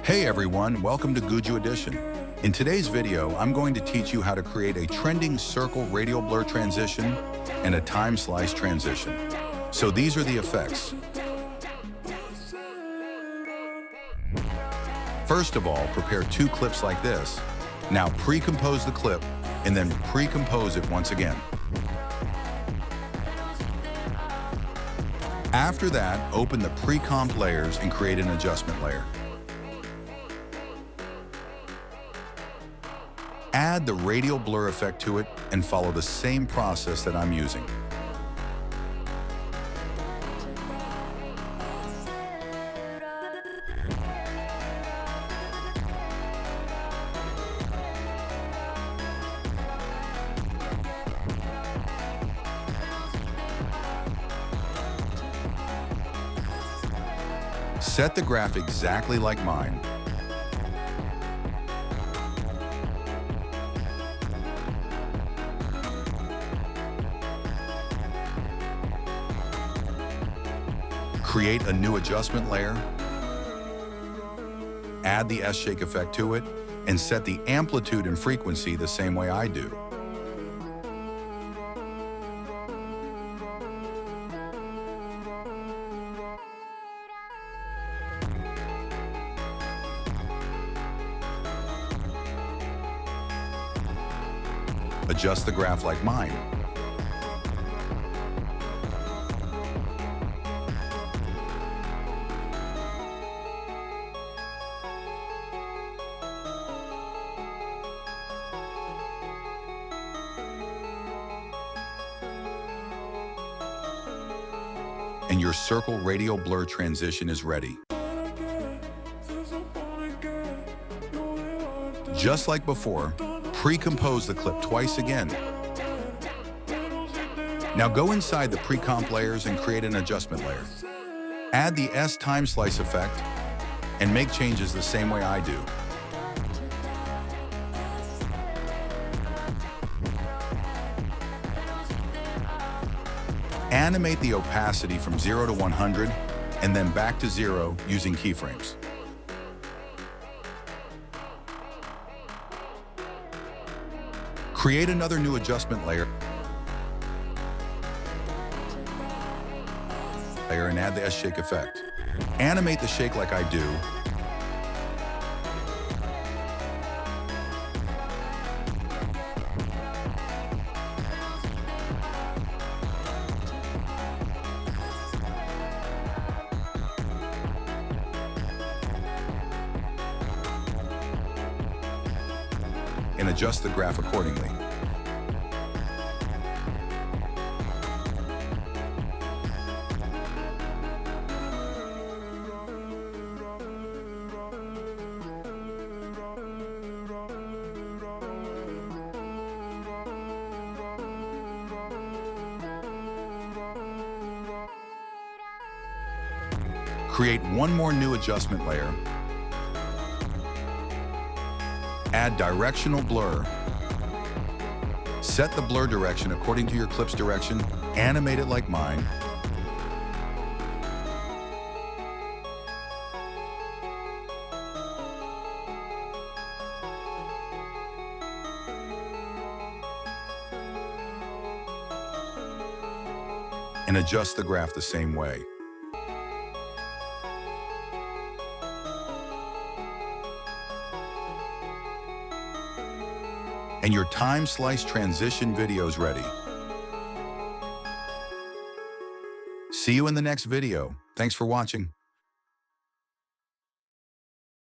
Hey everyone, welcome to Guju Edition. In today's video, I'm going to teach you how to create a trending circle radial blur transition and a time slice transition. So these are the effects. First of all, prepare two clips like this. Now pre-compose the clip and then pre-compose it once again. After that, open the pre-comp layers and create an adjustment layer. Add the radial blur effect to it and follow the same process that I'm using. Set the graph exactly like mine. Create a new adjustment layer, add the S-shake effect to it, and set the amplitude and frequency the same way I do. Adjust the graph like mine. And your circle radial blur transition is ready. Just like before, pre-compose the clip twice again. Now go inside the pre-comp layers and create an adjustment layer. Add the S time slice effect and make changes the same way I do. Animate the opacity from 0 to 100 and then back to 0 using keyframes. Create another new adjustment layer and add the S-shake effect. Animate the shake like I do. And adjust the graph accordingly. Create one more new adjustment layer. Add directional blur. Set the blur direction according to your clip's direction. Animate it like mine. And adjust the graph the same way. And your time slice transition video is ready. See you in the next video. Thanks for watching.